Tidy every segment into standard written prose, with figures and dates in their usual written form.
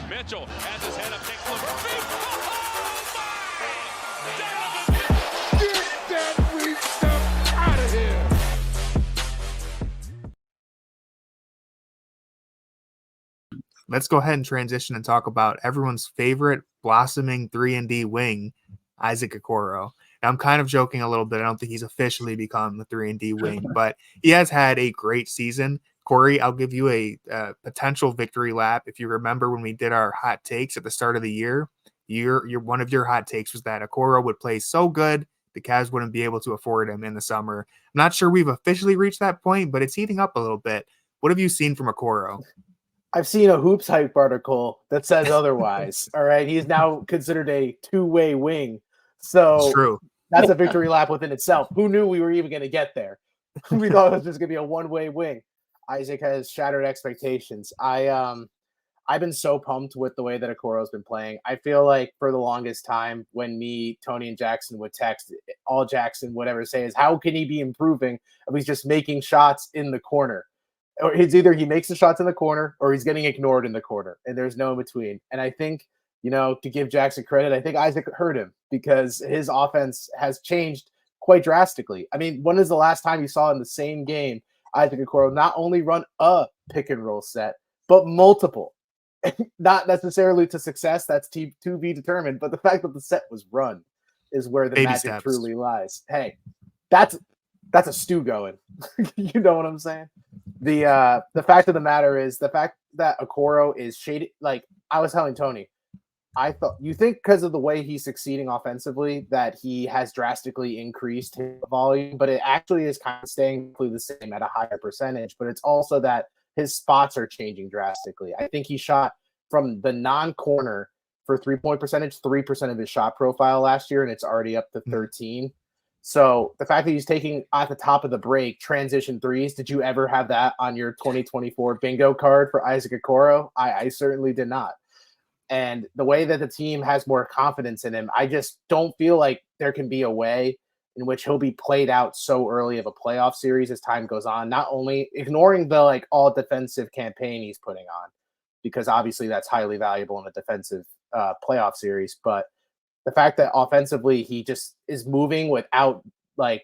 Mitchell has his head up, takes the feet. Oh, my! Donovan! Get that weak stuff out of here! Let's go ahead and transition and talk about everyone's favorite blossoming 3-and-D wing, Isaac Okoro. Now, I'm kind of joking a little bit. I don't think he's officially become the 3-and-D wing, but he has had a great season. Corey, I'll give you a potential victory lap. If you remember when we did our hot takes at the start of the year, one of your hot takes was that Okoro would play so good the Cavs wouldn't be able to afford him in the summer. I'm not sure we've officially reached that point, but it's heating up a little bit. What have you seen from Okoro? I've seen a Hoops Hype article that says otherwise. All right. He's now considered a two-way wing. So true. That's a victory lap within itself. Who knew we were even going to get there? We thought it was just going to be a one-way wing. Isaac has shattered expectations. I've been so pumped with the way that Okoro's been playing. I feel like for the longest time when me, Tony, and Jackson would text, all Jackson would ever say is, how can he be improving if he's just making shots in the corner? Or it's either he makes the shots in the corner or he's getting ignored in the corner, and there's no in between. And I think, to give Jackson credit, I think Isaac hurt him because his offense has changed quite drastically. I mean, when is the last time you saw in the same game Isaac Okoro not only run a pick and roll set, but multiple? Not necessarily to success, that's to be determined, but the fact that the set was run is where the Baby magic steps. truly lies. Hey, that's a stew going. You know what I'm saying? The fact of the matter is the fact that Okoro is shaded. Like I was telling Tony, you think because of the way he's succeeding offensively that he has drastically increased his volume, but it actually is kind of staying the same at a higher percentage. But it's also that his spots are changing drastically. I think he shot from the non-corner for 3-point percentage, 3% of his shot profile last year, and it's already up to 13. So the fact that he's taking at the top of the break transition threes, did you ever have that on your 2024 bingo card for Isaac Okoro? I certainly did not. And the way that the team has more confidence in him, I just don't feel like there can be a way in which he'll be played out so early of a playoff series as time goes on, not only ignoring the all defensive campaign he's putting on, because obviously that's highly valuable in a defensive playoff series, but the fact that offensively he just is moving without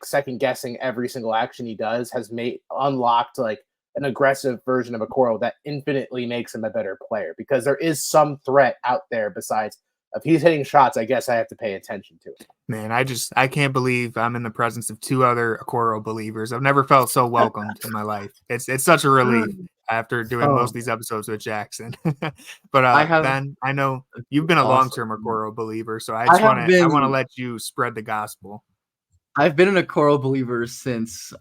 second guessing every single action he does has unlocked an aggressive version of Okoro that infinitely makes him a better player, because there is some threat out there besides if he's hitting shots. I guess I have to pay attention to it. Man, I can't believe I'm in the presence of two other Okoro believers. I've never felt so welcomed in my life. It's such a relief after doing most of these episodes with Jackson. But Ben, I know you've been a long-term Okoro believer, so I want to let you spread the gospel. I've been an Okoro believer since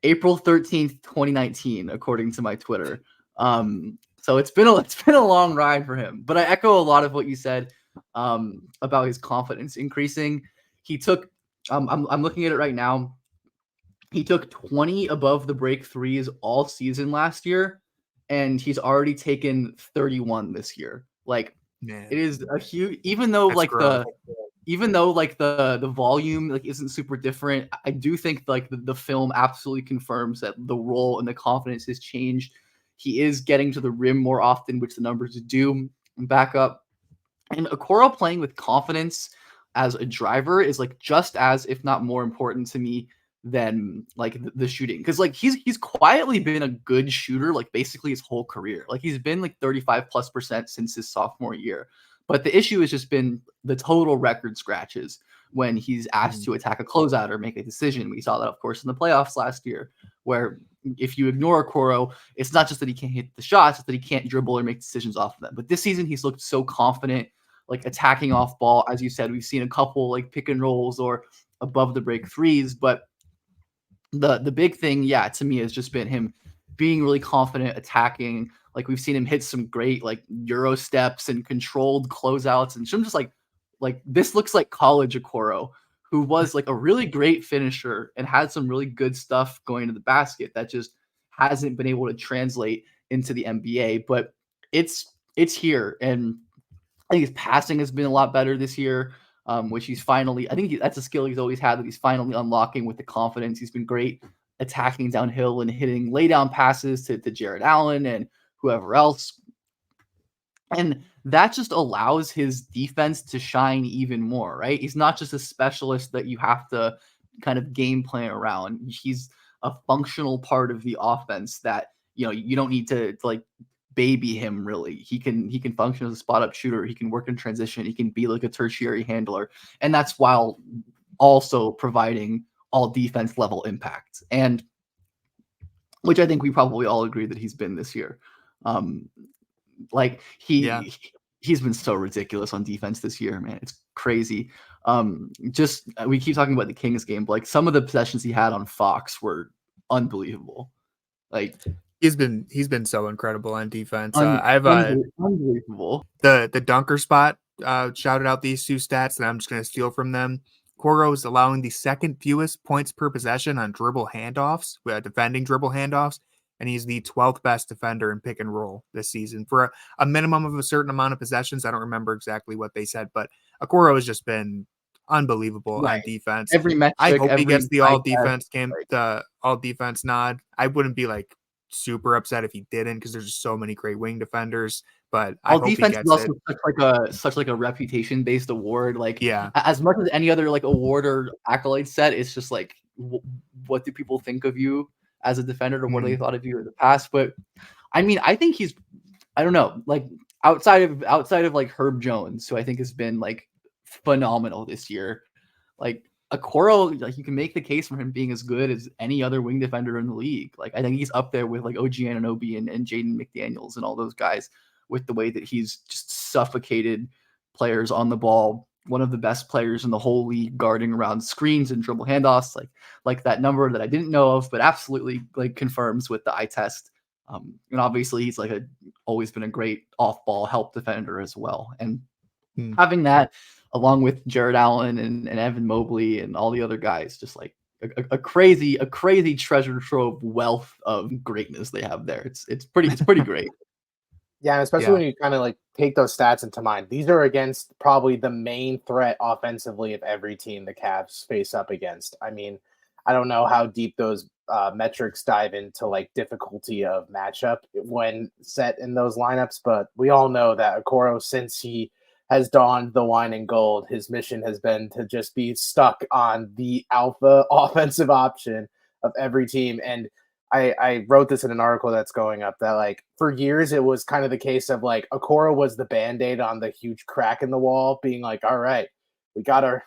April 13th, 2019, according to my Twitter. So it's been a long ride for him. But I echo a lot of what you said about his confidence increasing. He took I'm looking at it right now. He took 20 above the break threes all season last year, and he's already taken 31 this year. It is a huge, even though the volume isn't super different. I do think the film absolutely confirms that the role and the confidence has changed. He is getting to the rim more often, which the numbers do back up. And Okoro playing with confidence as a driver is just as, if not more important to me than the shooting. Because he's quietly been a good shooter basically his whole career. He's been 35+% since his sophomore year. But the issue has just been the total record scratches when he's asked to attack a closeout or make a decision. We saw that, of course, in the playoffs last year, where if you ignore Okoro, it's not just that he can't hit the shots, it's that he can't dribble or make decisions off of them. But this season, he's looked so confident, attacking off ball. As you said, we've seen a couple pick and rolls or above the break threes. But the big thing, to me, has just been him being really confident, attacking. We've seen him hit some great Euro steps and controlled closeouts, and I'm just this looks like college Okoro, who was a really great finisher and had some really good stuff going to the basket that just hasn't been able to translate into the NBA. But it's here, and I think his passing has been a lot better this year, which he's finally. I think that's a skill he's always had that he's finally unlocking with the confidence. He's been great attacking downhill and hitting laydown passes to Jarrett Allen and whoever else. And that just allows his defense to shine even more, right? He's not just a specialist that you have to kind of game plan around. He's a functional part of the offense that, you don't need to like baby him really. He can function as a spot up shooter. He can work in transition. He can be like a tertiary handler. And that's while also providing all defense level impact. And which I think we probably all agree that he's been this year. Like he's been so ridiculous on defense this year, man. It's crazy. Just we keep talking about the Kings game, but like some of the possessions he had on Fox were unbelievable. Like he's been so incredible on defense. I've unbelievable. The dunker spot shouted out these two stats that I'm just going to steal from them. Okoro is allowing the second fewest points per possession on dribble handoffs, defending dribble handoffs. And he's the 12th best defender in pick and roll this season for a minimum of a certain amount of possessions. I don't remember exactly what they said, but Okoro has just been unbelievable on defense. Every metric, I hope he gets the all defense nod. I wouldn't be like super upset if he didn't because there's just so many great wing defenders. But I hope defense he gets is also such like a reputation based award. Like as much as any other like award or accolade set, it's just like what do people think of you as a defender, or what they thought of you in the past? But I mean, I think I don't know, like outside of like Herb Jones, who I think has been like phenomenal this year. Like Okoro, like you can make the case for him being as good as any other wing defender in the league. Like I think he's up there with like OG Anunoby and Jaden McDaniels and all those guys with the way that he's just suffocated players on the ball. One of the best players in the whole league guarding around screens and dribble handoffs, like that number that I didn't know of, but absolutely like confirms with the eye test. And obviously he's like always been a great off-ball help defender as well. And having that along with Jarrett Allen and Evan Mobley and all the other guys, just like a crazy treasure trove wealth of greatness they have there. It's pretty great. Yeah, especially when you kind of like take those stats into mind. These are against probably the main threat offensively of every team the Cavs face up against. I mean, I don't know how deep those metrics dive into like difficulty of matchup when set in those lineups, but we all know that Okoro, since he has donned the wine and gold, his mission has been to just be stuck on the alpha offensive option of every team. And I wrote this in an article that's going up that like for years it was kind of the case of like Okoro was the band-aid on the huge crack in the wall, being like, all right, we got our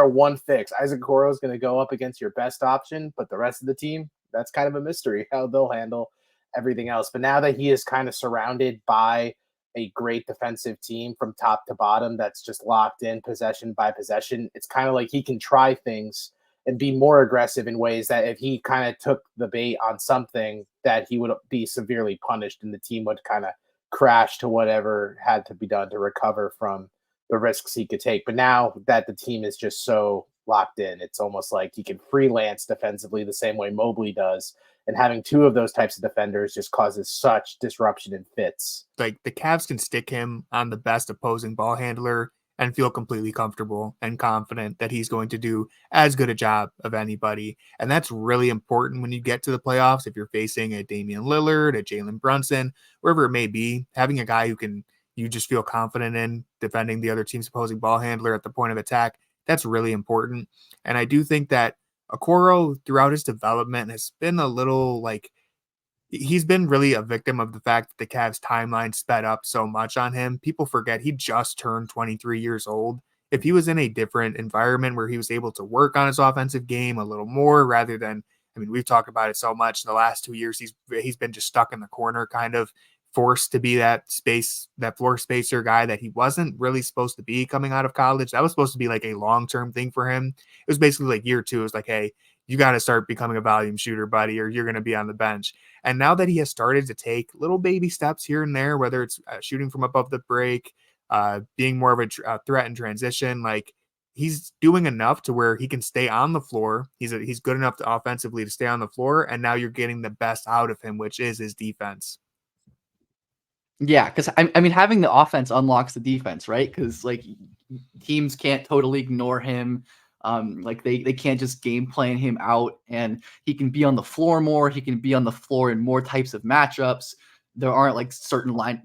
one fix. Isaac Okoro is going to go up against your best option, but the rest of the team, that's kind of a mystery how they'll handle everything else. But now that he is kind of surrounded by a great defensive team from top to bottom that's just locked in possession by possession, it's kind of like he can try things and be more aggressive in ways that if he kind of took the bait on something that he would be severely punished and the team would kind of crash to whatever had to be done to recover from the risks he could take. But now that the team is just so locked in, it's almost like he can freelance defensively the same way Mobley does. And having two of those types of defenders just causes such disruption and fits. Like the Cavs can stick him on the best opposing ball handler and feel completely comfortable and confident that he's going to do as good a job of anybody. And that's really important when you get to the playoffs. If you're facing a Damian Lillard, a Jalen Brunson, wherever it may be, having a guy who you just feel confident in defending the other team's opposing ball handler at the point of attack, that's really important. And I do think that Okoro throughout his development has been a little like, he's been really a victim of the fact that the Cavs timeline sped up so much on him. People forget he just turned 23 years old. If he was in a different environment where he was able to work on his offensive game a little more rather than, I mean, we've talked about it so much in the last 2 years, he's been just stuck in the corner, kind of forced to be that floor spacer guy that he wasn't really supposed to be coming out of college. That was supposed to be like a long-term thing for him. It was basically like year 2. It was like, hey, you got to start becoming a volume shooter, buddy, or you're going to be on the bench. And now that he has started to take little baby steps here and there, whether it's shooting from above the break, being more of a threat in transition, like he's doing enough to where he can stay on the floor. He's good enough to offensively to stay on the floor. And now you're getting the best out of him, which is his defense. Yeah, because I mean, having the offense unlocks the defense, right? Because like teams can't totally ignore him. Like they can't just game plan him out, and he can be on the floor more. He can be on the floor in more types of matchups. there aren't like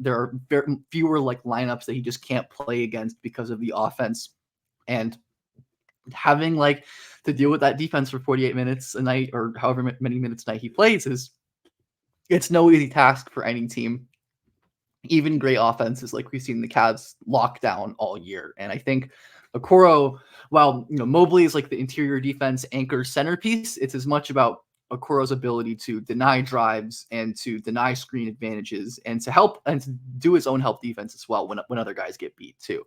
there are very fewer like lineups that he just can't play against because of the offense, and having like to deal with that defense for 48 minutes a night or however many minutes a night he plays it's no easy task for any team, even great offenses like we've seen the Cavs lock down all year. And I think Okoro, while Mobley is like the interior defense anchor centerpiece, it's as much about Okoro's ability to deny drives and to deny screen advantages and to help and to do his own help defense as well when other guys get beat too.